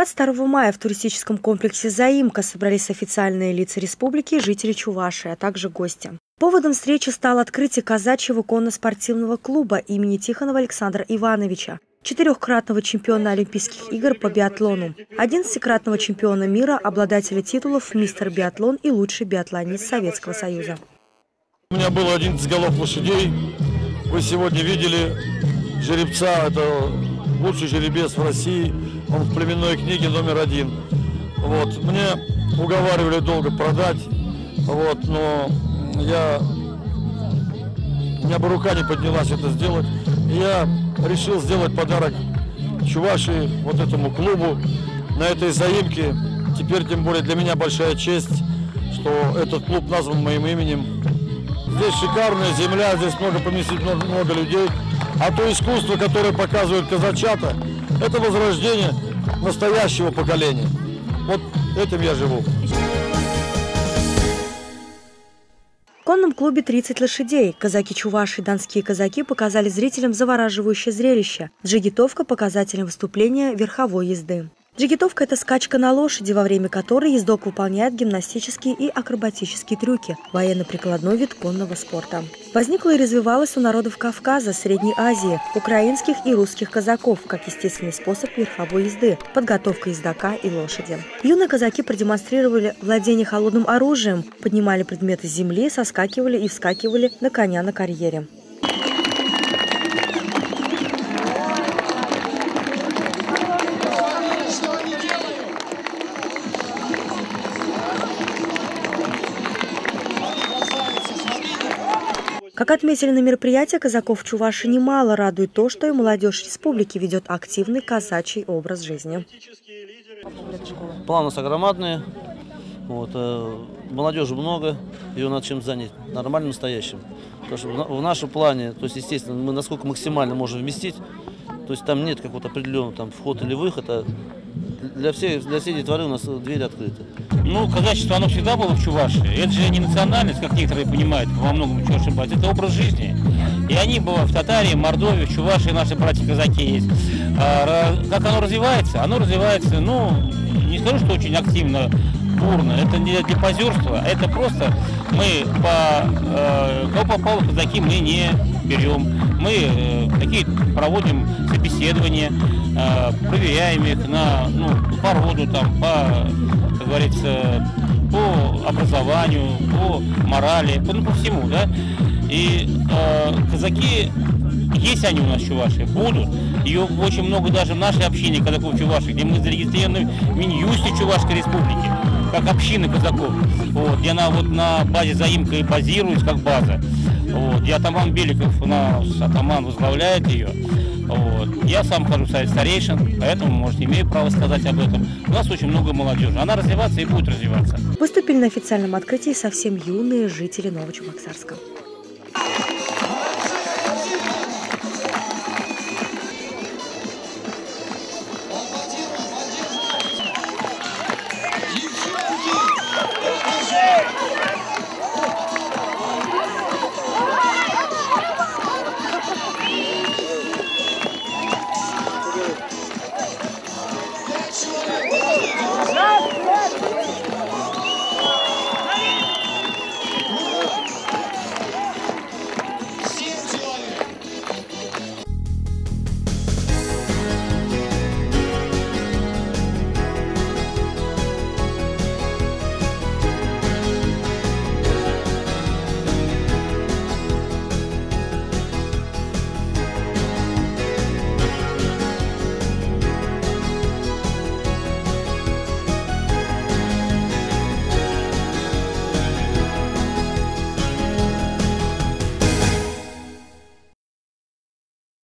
22 мая в туристическом комплексе «Заимка» собрались официальные лица республики, жители Чувашии, а также гости. Поводом встречи стало открытие казачьего конно-спортивного клуба имени Тихонова Александра Ивановича, 4-кратного чемпиона Олимпийских игр по биатлону, 11-кратного чемпиона мира, обладателя титулов «Мистер биатлон» и «Лучший биатлонист Советского Союза». У меня было 11 голов лошадей. Вы сегодня видели жеребца, это лучший жеребец в России, он в племенной книге №1. Вот. Мне уговаривали долго продать, вот, но у меня бы рука не поднялась это сделать. И я решил сделать подарок Чувашии, вот этому клубу, на этой заимке. Теперь, тем более, для меня большая честь, что этот клуб назван моим именем. Здесь шикарная земля, здесь много поместить много людей. А то искусство, которое показывают казачата, это возрождение настоящего поколения. Вот этим я живу. В конном клубе 30 лошадей. Казаки Чувашии и донские казаки показали зрителям завораживающее зрелище. Джигитовка – показателем выступления верховой езды. Джигитовка – это скачка на лошади, во время которой ездок выполняет гимнастические и акробатические трюки, военно-прикладной вид конного спорта. Возникла и развивалась у народов Кавказа, Средней Азии, украинских и русских казаков, как естественный способ верховой езды, подготовка ездока и лошади. Юные казаки продемонстрировали владение холодным оружием, поднимали предметы с земли, соскакивали и вскакивали на коня на карьере. Как отметили на мероприятии, казаков Чувашии немало радует то, что и молодежь республики ведет активный казачий образ жизни. Планы у нас огромадные, вот, молодежи много, ее надо чем занять, нормальным, настоящим. Потому что в нашем плане, то есть, естественно, мы насколько максимально можем вместить, то есть там нет какого-то определенного там, вход или выход, а для всей детворы у нас двери открыты. Ну, казачество, оно всегда было в Чувашии. Это же не национальность, как некоторые понимают, во многом чего ошибаются. Это образ жизни. И они были в Татарии, в Мордовии, в Чувашии, наши братья-казаки есть. Как оно развивается? Оно развивается, ну, не скажу, что очень активно, бурно. Это не для позерства, это просто мы кого попало в казаки, мы не берем. Мы такие проводим собеседования, проверяем их на по роду, там, как говорится, по образованию, по морали, по всему, да. И казаки, есть они у нас в Чувашии, будут. Ее очень много даже в нашей общине казаков в Чувашии, где мы зарегистрированы в Минюсте Чувашской республики, как община казаков. Вот, где она вот на базе «Заимка» и базируется, как база. Вот, и атаман Беликов, у нас атаман возглавляет ее. Вот. Я сам хожу в совет старейшин, поэтому, может, имею право сказать об этом. У нас очень много молодежи. Она развивается и будет развиваться. Выступили на официальном открытии совсем юные жители Новочебоксарска.